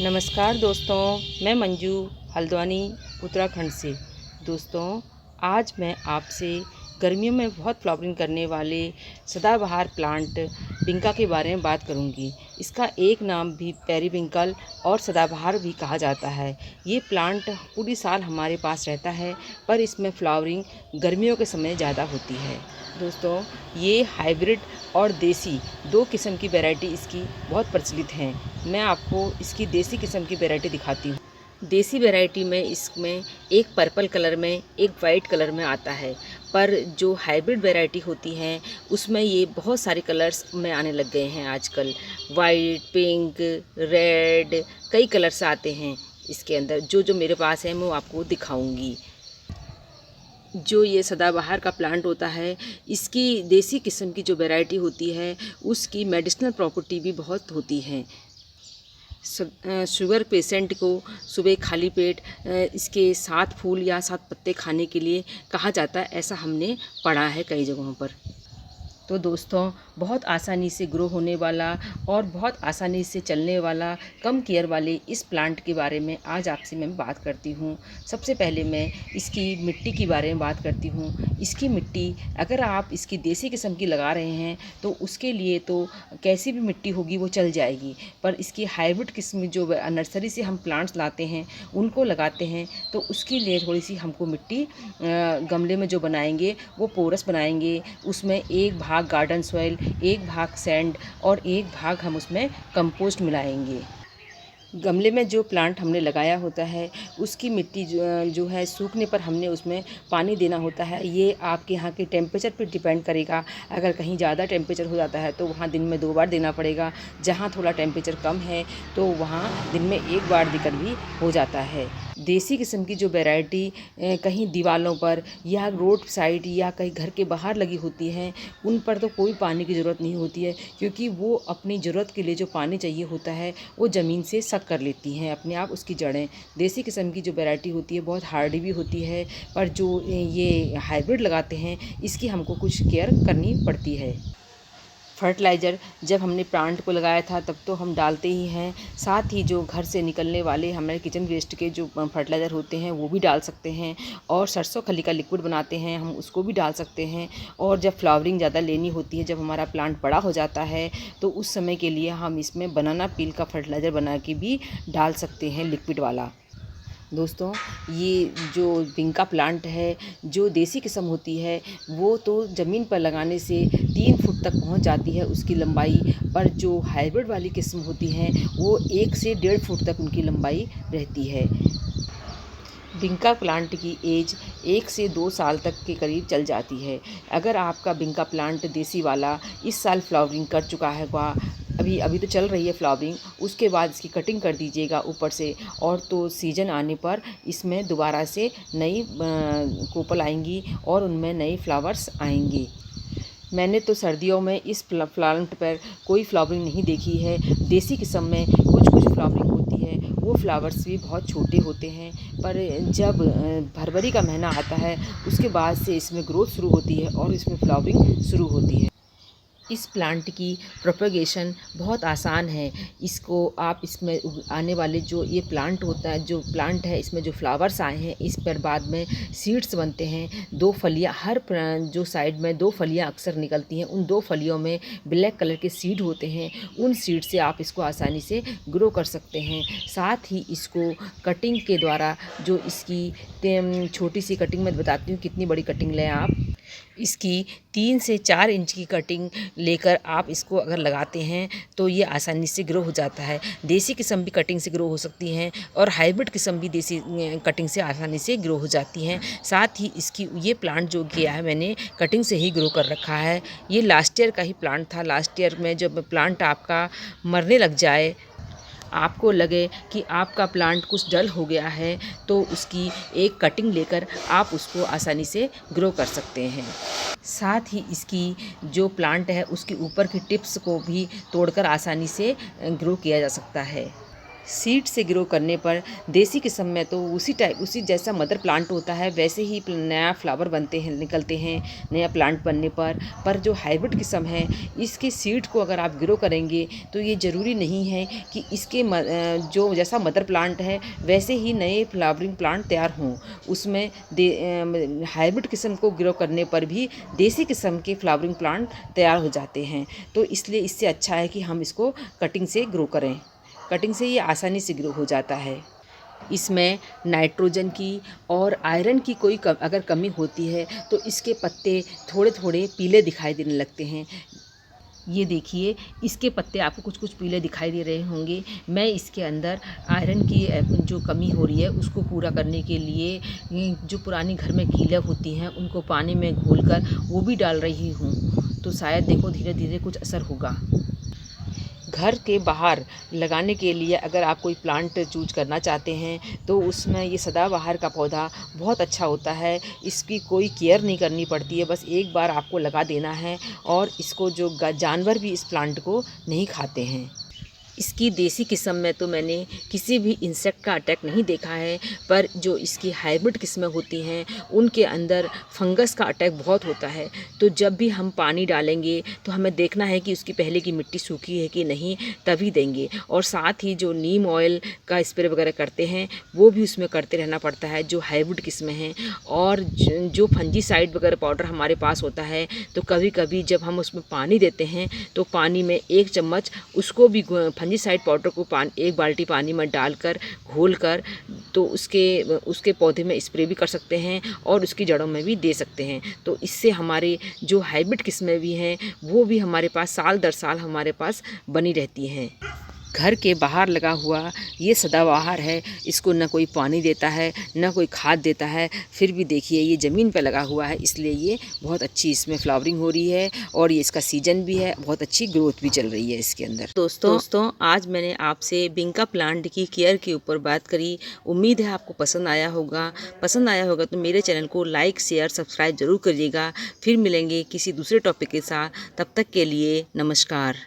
नमस्कार दोस्तों, मैं मंजू हल्द्वानी उत्तराखंड से। दोस्तों, आज मैं आपसे गर्मियों में बहुत फ्लावरिंग करने वाले सदाबहार प्लांट बिंका के बारे में बात करूंगी। इसका एक नाम भी पेरीविंकल और सदाबहार भी कहा जाता है। ये प्लांट पूरी साल हमारे पास रहता है, पर इसमें फ्लावरिंग गर्मियों के समय ज़्यादा होती है। दोस्तों, ये हाइब्रिड और देसी दो किस्म की वैरायटी इसकी बहुत प्रचलित हैं। मैं आपको इसकी देसी किस्म की वैरायटी दिखाती हूँ। देसी वैरायटी में इसमें एक पर्पल कलर में, एक वाइट कलर में आता है, पर जो हाइब्रिड वैरायटी होती हैं उसमें ये बहुत सारे कलर्स में आने लग गए हैं आजकल। वाइट, पिंक, रेड, कई कलर्स आते हैं इसके अंदर। जो मेरे पास है मैं आपको दिखाऊंगी। जो ये सदाबहार का प्लांट होता है, इसकी देसी किस्म की जो वैरायटी होती है उसकी मेडिसिनल प्रॉपर्टी भी बहुत होती है। शुगर पेशेंट को सुबह खाली पेट इसके 7 फूल या 7 पत्ते खाने के लिए कहा जाता है, ऐसा हमने पढ़ा है कई जगहों पर। तो दोस्तों, बहुत आसानी से ग्रो होने वाला और बहुत आसानी से चलने वाला, कम केयर वाले इस प्लांट के बारे में आज आपसे मैं बात करती हूँ। सबसे पहले मैं इसकी मिट्टी के बारे में बात करती हूँ। इसकी मिट्टी अगर आप इसकी देसी किस्म की लगा रहे हैं तो उसके लिए तो कैसी भी मिट्टी होगी वो चल जाएगी, पर इसकी हाइब्रिड किस्म जो नर्सरी से हम प्लांट्स लाते हैं उनको लगाते हैं तो उसके लिए थोड़ी सी हमको मिट्टी गमले में जो बनाएंगे वो पोरस बनाएंगे। उसमें एक भाग गार्डन सॉइल, एक भाग सैंड और एक भाग हम उसमें कंपोस्ट मिलाएंगे। गमले में जो प्लांट हमने लगाया होता है उसकी मिट्टी जो है सूखने पर हमने उसमें पानी देना होता है। ये आपके यहाँ के टेम्परेचर पर डिपेंड करेगा। अगर कहीं ज़्यादा टेम्परेचर हो जाता है तो वहाँ दिन में 2 बार देना पड़ेगा। जहाँ थोड़ा टेम्परेचर कम है तो वहाँ दिन में 1 बार देकर भी हो जाता है। देसी किस्म की जो वैरायटी कहीं दीवारों पर या रोड साइड या कहीं घर के बाहर लगी होती हैं उन पर तो कोई पानी की ज़रूरत नहीं होती है, क्योंकि वो अपनी ज़रूरत के लिए जो पानी चाहिए होता है वो ज़मीन से सक कर लेती हैं अपने आप उसकी जड़ें। देसी किस्म की जो वैरायटी होती है बहुत हार्डी भी होती है, पर जो ये हाइब्रिड लगाते हैं इसकी हमको कुछ केयर करनी पड़ती है। फर्टिलाइज़र जब हमने प्लांट को लगाया था तब तो हम डालते ही हैं, साथ ही जो घर से निकलने वाले हमारे किचन वेस्ट के जो फर्टिलाइज़र होते हैं वो भी डाल सकते हैं, और सरसों खली का लिक्विड बनाते हैं हम उसको भी डाल सकते हैं। और जब फ्लावरिंग ज़्यादा लेनी होती है, जब हमारा प्लांट बड़ा हो जाता है तो उस समय के लिए हम इसमें बनाना पील का फर्टिलाइज़र बना के भी डाल सकते हैं, लिक्विड वाला। दोस्तों, ये जो बिंका प्लांट है जो देसी किस्म होती है वो तो ज़मीन पर लगाने से 3 फुट तक पहुंच जाती है उसकी लंबाई, पर जो हाइब्रिड वाली किस्म होती हैं वो 1 से 1.5 फुट तक उनकी लंबाई रहती है। बिंका प्लांट की एज 1 से 2 साल तक के करीब चल जाती है। अगर आपका बिंका प्लांट देसी वाला इस साल फ्लावरिंग कर चुका है, अभी तो चल रही है फ्लावरिंग, उसके बाद इसकी कटिंग कर दीजिएगा ऊपर से, और तो सीजन आने पर इसमें दोबारा से नई कोपल आएंगी और उनमें नए फ्लावर्स आएंगे। मैंने तो सर्दियों में इस प्लांट पर कोई फ्लावरिंग नहीं देखी है। देसी किस्म में कुछ कुछ फ्लावरिंग होती है, वो फ्लावर्स भी बहुत छोटे होते हैं, पर जब फरवरी का महीना आता है उसके बाद से इसमें ग्रोथ शुरू होती है और इसमें फ्लावरिंग शुरू होती है। इस प्लांट की प्रोपेगेशन बहुत आसान है। इसको आप इसमें आने वाले जो ये प्लांट होता है, जो प्लांट है इसमें जो फ्लावर्स आए हैं इस पर बाद में सीड्स बनते हैं। 2 फलियाँ हर जो साइड में 2 फलियाँ अक्सर निकलती हैं, उन 2 फलियों में ब्लैक कलर के सीड होते हैं। उन सीड से आप इसको आसानी से ग्रो कर सकते हैं। साथ ही इसको कटिंग के द्वारा, जो इसकी छोटी सी कटिंग मैं बताती हूँ कितनी बड़ी कटिंग लें आप। इसकी 3 से 4 इंच की कटिंग लेकर आप इसको अगर लगाते हैं तो ये आसानी से ग्रो हो जाता है। देसी किस्म भी कटिंग से ग्रो हो सकती हैं और हाइब्रिड किस्म भी देसी कटिंग से आसानी से ग्रो हो जाती हैं। साथ ही इसकी ये प्लांट जो किया है मैंने कटिंग से ही ग्रो कर रखा है। ये लास्ट ईयर का ही प्लांट था। लास्ट ईयर में जब प्लांट आपका मरने लग जाए, आपको लगे कि आपका प्लांट कुछ डल हो गया है, तो उसकी एक कटिंग लेकर आप उसको आसानी से ग्रो कर सकते हैं। साथ ही इसकी जो प्लांट है उसके ऊपर की टिप्स को भी तोड़कर आसानी से ग्रो किया जा सकता है। सीड से ग्रो करने पर देसी किस्म में तो उसी जैसा मदर प्लांट होता है वैसे ही नया फ्लावर निकलते हैं नया प्लांट बनने पर जो हाइब्रिड किस्म है इसके सीड को अगर आप ग्रो करेंगे तो ये ज़रूरी नहीं है कि इसके जो जैसा मदर प्लांट है वैसे ही नए फ्लावरिंग प्लांट तैयार हों। उसमें हाइब्रिड किस्म को ग्रो करने पर भी देसी किस्म के फ्लावरिंग प्लांट तैयार हो जाते हैं। तो इसलिए इससे अच्छा है कि हम इसको कटिंग से ग्रो करें। कटिंग से ये आसानी से ग्रो हो जाता है। इसमें नाइट्रोजन की और आयरन की अगर कमी होती है तो इसके पत्ते थोड़े थोड़े पीले दिखाई देने लगते हैं। ये देखिए इसके पत्ते आपको कुछ कुछ पीले दिखाई दे रहे होंगे। मैं इसके अंदर आयरन की जो कमी हो रही है उसको पूरा करने के लिए जो पुरानी घर में कीले होती हैं उनको पानी में घोलकर वो भी डाल रही हूँ। तो शायद देखो धीरे धीरे कुछ असर होगा। घर के बाहर लगाने के लिए अगर आप कोई प्लांट चूज करना चाहते हैं तो उसमें ये सदाबहार का पौधा बहुत अच्छा होता है। इसकी कोई केयर नहीं करनी पड़ती है, बस एक बार आपको लगा देना है और इसको जो जानवर भी इस प्लांट को नहीं खाते हैं। इसकी देसी किस्म में तो मैंने किसी भी इंसेक्ट का अटैक नहीं देखा है, पर जो इसकी हाइब्रिड किस्में होती हैं उनके अंदर फंगस का अटैक बहुत होता है। तो जब भी हम पानी डालेंगे तो हमें देखना है कि उसकी पहले की मिट्टी सूखी है कि नहीं, तभी देंगे। और साथ ही जो नीम ऑयल का स्प्रे वगैरह करते हैं वो भी उसमें करते रहना पड़ता है जो हाइब्रिड किस्में हैं। और जो फंजीसाइड वगैरह पाउडर हमारे पास होता है तो कभी कभी जब हम उसमें पानी देते हैं तो पानी में 1 चम्मच उसको भी फंजीसाइड पाउडर को एक बाल्टी पानी में डालकर घोलकर तो उसके पौधे में स्प्रे भी कर सकते हैं और उसकी जड़ों में भी दे सकते हैं। तो इससे हमारे जो हाइब्रिड किस्में भी हैं वो भी हमारे पास साल दर साल हमारे पास बनी रहती हैं। घर के बाहर लगा हुआ ये सदाबहार है, इसको न कोई पानी देता है न कोई खाद देता है, फिर भी देखिए ये ज़मीन पर लगा हुआ है, इसलिए ये बहुत अच्छी इसमें फ्लावरिंग हो रही है और ये इसका सीजन भी है, बहुत अच्छी ग्रोथ भी चल रही है इसके अंदर। दोस्तों आज मैंने आपसे बिंका प्लांट की केयर के ऊपर बात करी। उम्मीद है आपको पसंद आया होगा तो मेरे चैनल को लाइक शेयर सब्सक्राइब ज़रूर करिएगा। फिर मिलेंगे किसी दूसरे टॉपिक के साथ, तब तक के लिए नमस्कार।